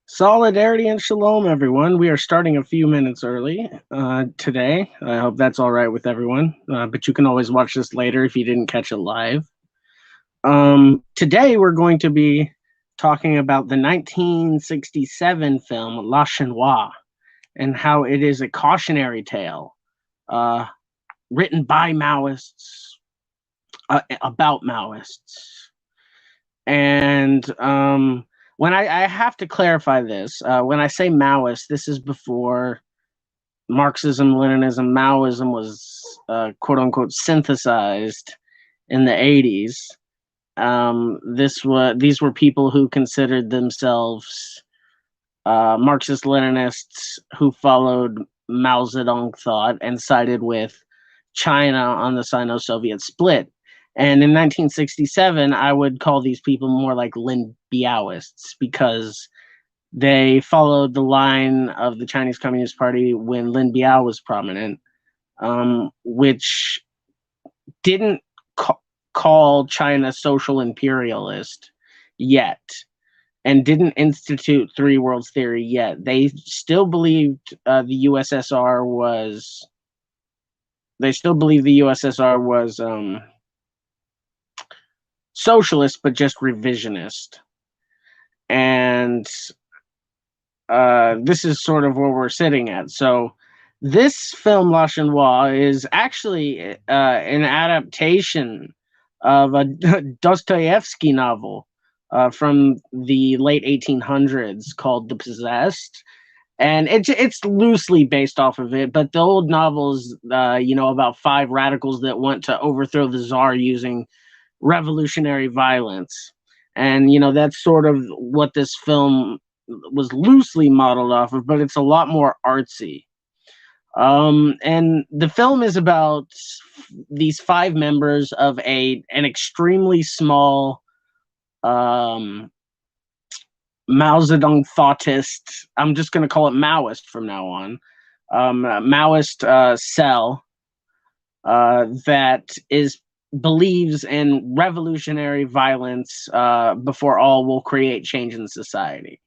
Solidarity and shalom, everyone. We are starting a few minutes early today. I hope that's all right with everyone. But you can always watch this later if you didn't catch it live. Today, we're going to be talking about the 1967 film La Chinoise and how it is a cautionary tale uh, written by Maoists about Maoists. And when I have to clarify this, when I say Maoist, this is before Marxism, Leninism, Maoism was quote unquote synthesized in the 80s. These were people who considered themselves Marxist Leninists who followed Mao Zedong thought and sided with China on the Sino-Soviet split. And in 1967, I would call these people more like Lin Biaoists because they followed the line of the Chinese Communist Party when Lin Biao was prominent, which didn't call China social imperialist yet and didn't institute three worlds theory yet. They still believed the USSR was. They still believe the USSR was socialist, but just revisionist. And this is sort of where we're sitting at. So this film, La Chinoise, is actually an adaptation of a Dostoevsky novel from the late 1800s called The Possessed. And it's loosely based off of it, but the old novels, about five radicals that want to overthrow the czar using revolutionary violence. And, that's sort of what this film was loosely modeled off of, but it's a lot more artsy. And the film is about these five members of an extremely small Mao Zedong thoughtist. I'm just going to call it Maoist from now on. Maoist cell that believes in revolutionary violence before all will create change in society.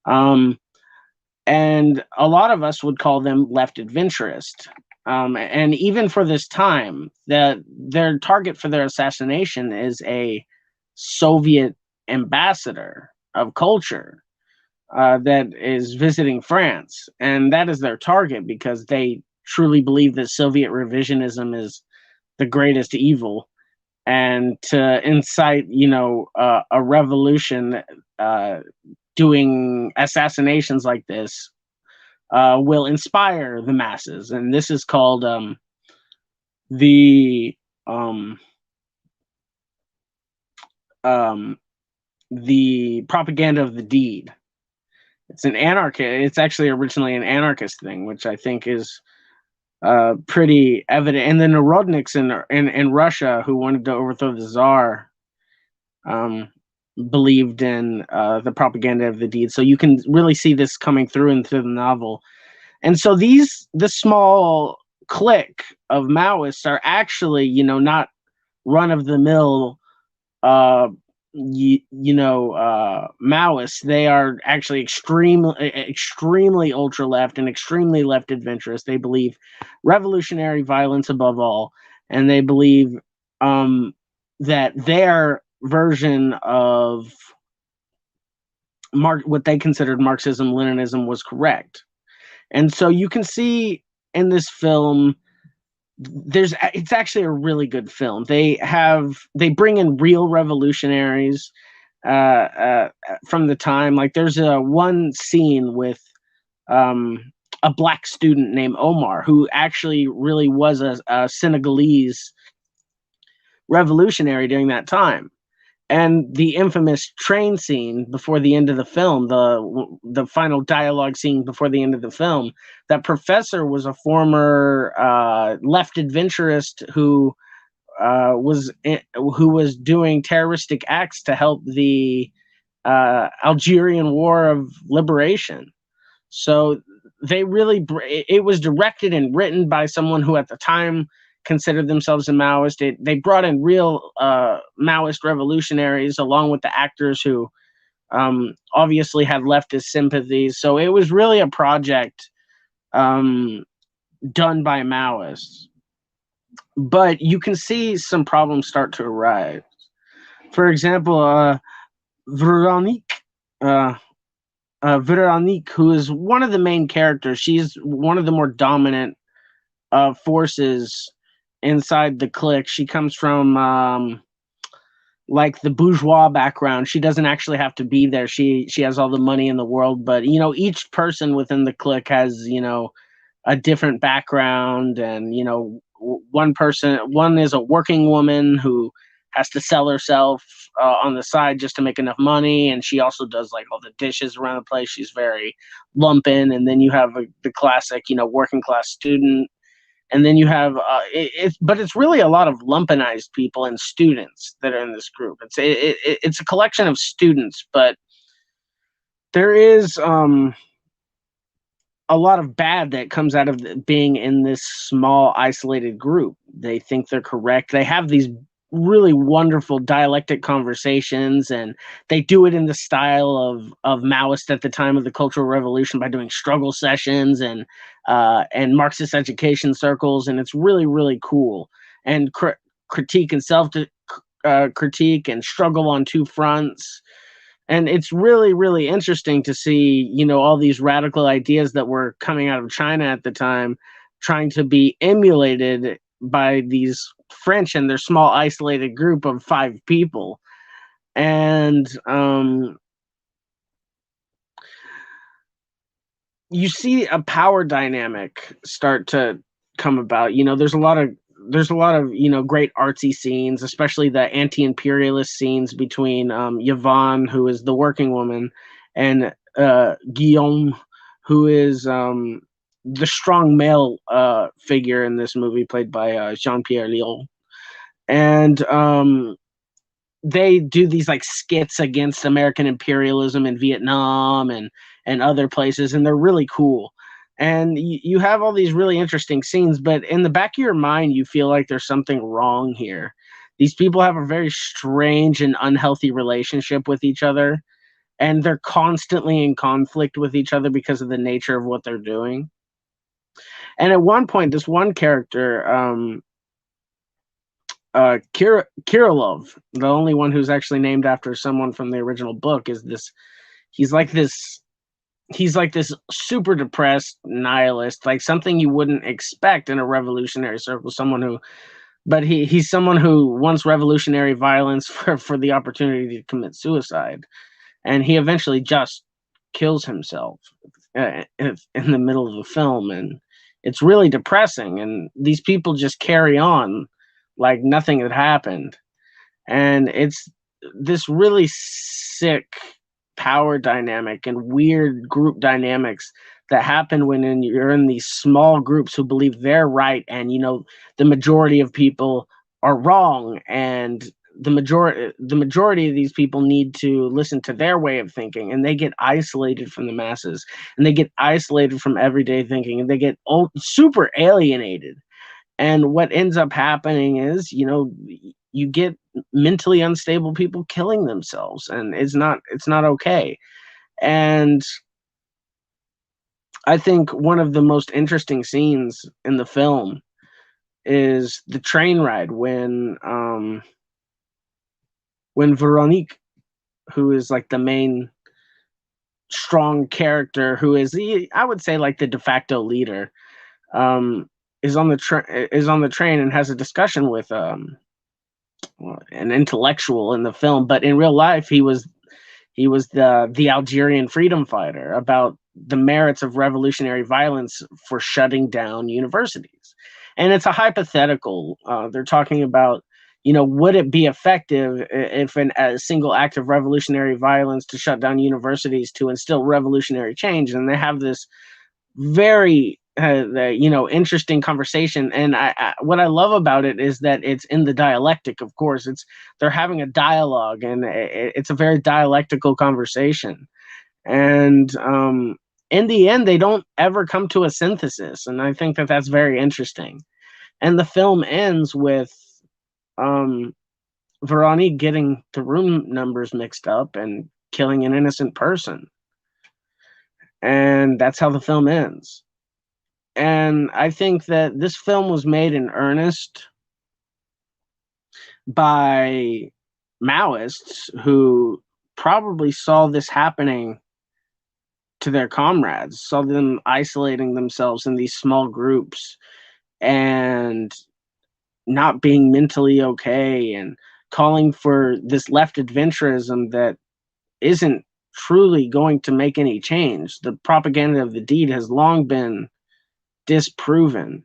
And a lot of us would call them left adventurist. And even for this time, their target for their assassination is a Soviet ambassador of culture that is visiting France. And that is their target because they truly believe that Soviet revisionism is the greatest evil. And to incite, a revolution doing assassinations like this will inspire the masses. And this is called the propaganda of the deed. It's an anarchist. It's actually originally an anarchist thing, which I think is pretty evident. And the Narodniks in Russia, who wanted to overthrow the Tsar, believed in the propaganda of the deed. So you can really see this coming through into the novel. And so this small clique of Maoists are actually, not run of the mill Maoists. They are actually extremely ultra left and extremely left adventurous. They believe revolutionary violence above all, and they believe that their version of what they considered Marxism Leninism was correct. And so you can see in this film, it's actually a really good film. They bring in real revolutionaries from the time. Like there's one scene with a black student named Omar, who actually really was a Senegalese revolutionary during that time. And the infamous train scene before the end of the film, the final dialogue scene before the end of the film, that professor was a former left adventurist who was doing terroristic acts to help the Algerian War of Liberation. So it was directed and written by someone who at the time considered themselves a Maoist. They brought in real Maoist revolutionaries along with the actors who obviously had leftist sympathies. So it was really a project um, done by Maoists. But you can see some problems start to arise. For example, Veronique, uh, Veronique, who is one of the main characters, she's one of the more dominant forces inside the clique. She comes from like the bourgeois background. She doesn't actually have to be there. She has all the money in the world, but each person within the clique has a different background, and one is a working woman who has to sell herself on the side just to make enough money, and she also does like all the dishes around the place. She's very lumpen. And then you have the classic working class student, and then you have but it's really a lot of lumpenized people and students that are in this group. It's a collection of students, but there is a lot of bad that comes out of being in this small isolated group. They think they're correct. They have these really wonderful dialectic conversations, and they do it in the style of Maoist at the time of the Cultural Revolution by doing struggle sessions and Marxist education circles, and it's really really cool. And critique and self critique and struggle on two fronts. And it's really really interesting to see all these radical ideas that were coming out of China at the time trying to be emulated by these French and their small isolated group of 5 people. And you see a power dynamic start to come about. There's a lot of great artsy scenes, especially the anti-imperialist scenes between Yvonne, who is the working woman, and Guillaume, who is the strong male figure in this movie, played by Jean-Pierre Léaud. And they do these like skits against American imperialism in Vietnam and other places, and they're really cool. And you have all these really interesting scenes, but in the back of your mind, you feel like there's something wrong here. These people have a very strange and unhealthy relationship with each other, and they're constantly in conflict with each other because of the nature of what they're doing. And at one point, this one character, Kirillov, the only one who's actually named after someone from the original book, is this. He's like this. He's like this super depressed nihilist, like something you wouldn't expect in a revolutionary circle. But he's someone who wants revolutionary violence for the opportunity to commit suicide, and he eventually just kills himself in the middle of the film, and it's really depressing. And these people just carry on like nothing had happened. And it's this really sick power dynamic and weird group dynamics that happen when you're in these small groups who believe they're right, and the majority of people are wrong, and the majority of these people need to listen to their way of thinking, and they get isolated from the masses, and they get isolated from everyday thinking, and they get super alienated. And what ends up happening is, you get mentally unstable people killing themselves, and it's not okay. And I think one of the most interesting scenes in the film is the train ride when Veronique, who is like the main strong character, who is I would say like the de facto leader, is on the train and has a discussion with an intellectual in the film, but in real life he was the Algerian freedom fighter, about the merits of revolutionary violence for shutting down universities. And it's a hypothetical. They're talking about, would it be effective if a single act of revolutionary violence to shut down universities to instill revolutionary change? And they have this very interesting conversation. And what I love about it is that it's in the dialectic. Of course, they're having a dialogue, and it's a very dialectical conversation. And in the end, they don't ever come to a synthesis, and I think that that's very interesting. And the film ends with Veronique getting the room numbers mixed up and killing an innocent person. And that's how the film ends. And I think that this film was made in earnest by Maoists who probably saw this happening to their comrades, saw them isolating themselves in these small groups and not being mentally okay and calling for this left adventurism that isn't truly going to make any change. The propaganda of the deed has long been disproven.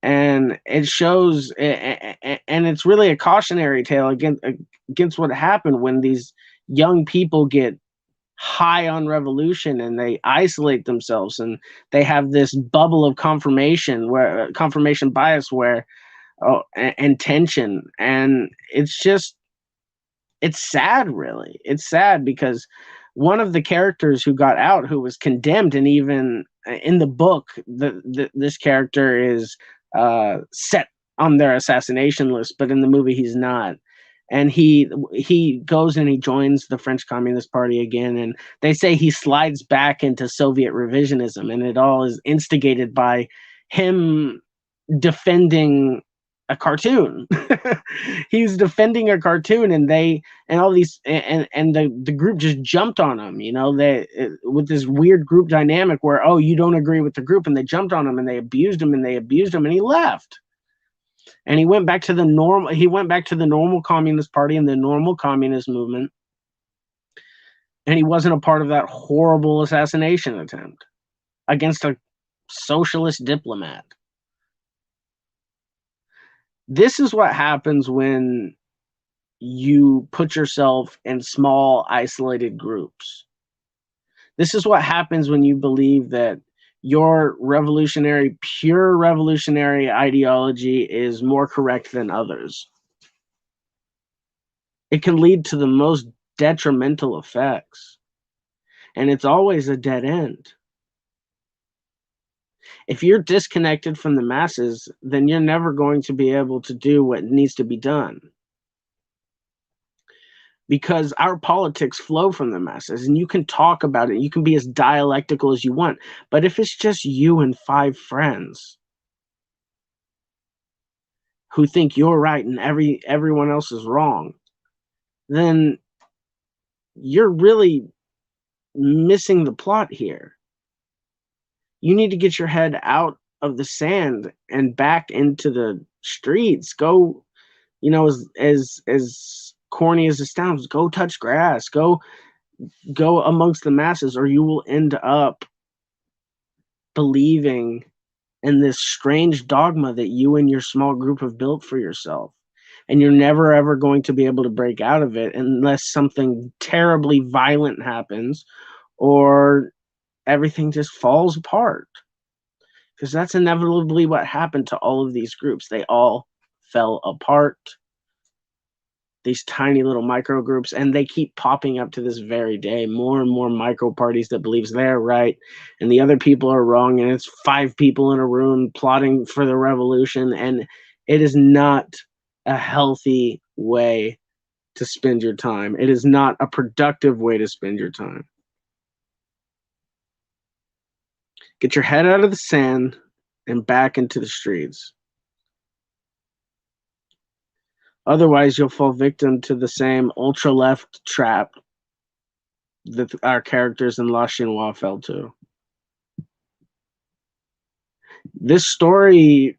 And it shows, and it's really a cautionary tale against what happened when these young people get high on revolution and they isolate themselves and they have this bubble of confirmation bias where and tension, and it's sad. Really, it's sad because one of the characters who got out, who was condemned, and even in the book this character is set on their assassination list, but in the movie he's not. And he goes and he joins the French Communist Party again, and they say he slides back into Soviet revisionism, and it all is instigated by him defending a cartoon. He's defending a cartoon, and all these and the group just jumped on him, with this weird group dynamic where, oh, you don't agree with the group, and they jumped on him and they abused him and he left. And he went back to the normal Communist Party and the normal communist movement. And he wasn't a part of that horrible assassination attempt against a socialist diplomat. This is what happens when you put yourself in small, isolated groups. This is what happens when you believe that your pure revolutionary ideology is more correct than others. It can lead to the most detrimental effects, and it's always a dead end. If you're disconnected from the masses, then you're never going to be able to do what needs to be done. Because our politics flow from the masses, and you can talk about it. You can be as dialectical as you want. But if it's just you and 5 friends who think you're right and everyone else is wrong, then you're really missing the plot here. You need to get your head out of the sand and back into the streets. Go, as corny as it sounds, go touch grass, go amongst the masses, or you will end up believing in this strange dogma that you and your small group have built for yourself. And you're never, ever going to be able to break out of it unless something terribly violent happens or everything just falls apart. Because that's inevitably what happened to all of these groups. They all fell apart. These tiny little micro groups, and they keep popping up to this very day. More and more micro parties that believes they're right and the other people are wrong, and it's 5 people in a room plotting for the revolution, and it is not a healthy way to spend your time. It is not a productive way to spend your time. Get your head out of the sand and back into the streets. Otherwise, you'll fall victim to the same ultra-left trap that our characters in La Chinoise fell to. This story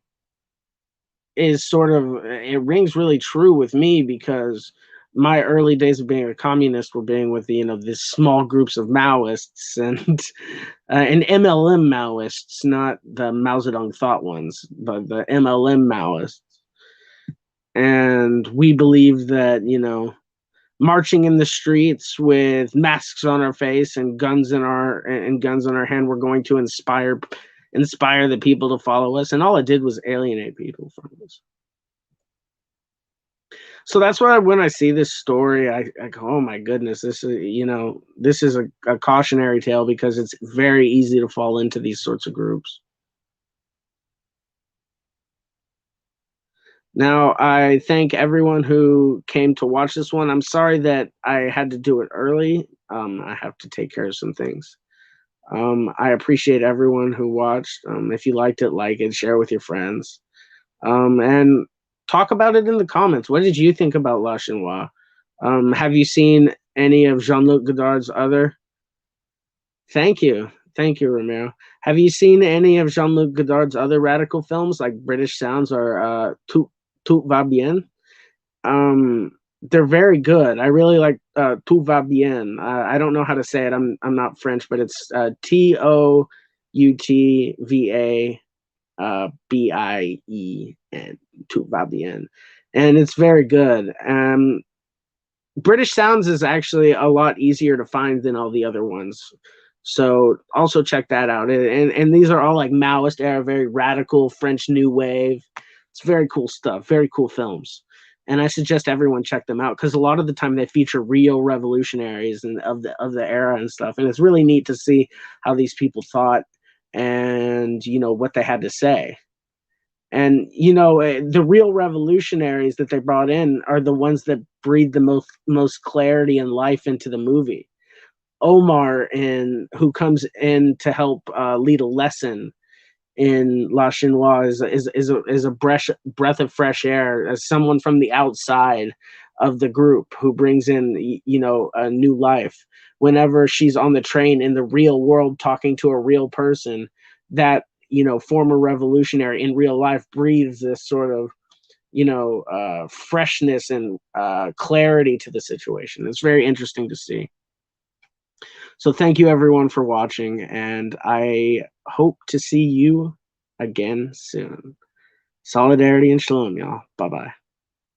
is it rings really true with me because my early days of being a communist were being with these small groups of Maoists and MLM Maoists, not the Mao Zedong thought ones, but the MLM Maoists. And we believe that, marching in the streets with masks on our face and guns in our hand, we're going to inspire the people to follow us. And all it did was alienate people from us. So that's why when I see this story, I go, oh my goodness, this is a cautionary tale, because it's very easy to fall into these sorts of groups. Now, I thank everyone who came to watch this one. I'm sorry that I had to do it early. I have to take care of some things. I appreciate everyone who watched. If you liked it, like it, share with your friends, and talk about it in the comments. What did you think about La Chinoise? Have you seen any of Jean-Luc Godard's other? Thank you, Romero. Have you seen any of Jean-Luc Godard's other radical films like British Sounds or Tout va bien? They're very good. I really like Tout va bien. I don't know how to say it. I'm not French, but it's Toutvaben. Tout va bien, and it's very good. British Sounds is actually a lot easier to find than all the other ones. So also check that out. And these are all like Maoist era, very radical French New Wave. It's very cool stuff, very cool films. And I suggest everyone check them out because a lot of the time they feature real revolutionaries and of the era and stuff. And it's really neat to see how these people thought and what they had to say. And the real revolutionaries that they brought in are the ones that breathe the most clarity and life into the movie. Omar, who comes in to help lead a lesson in La Chinoise, is a breath of fresh air as someone from the outside of the group who brings in a new life. Whenever she's on the train in the real world talking to a real person, that former revolutionary in real life breathes this sort of freshness and clarity to the situation. It's very interesting to see. So thank you everyone for watching, and I hope to see you again soon. Solidarity and shalom, y'all. Bye bye.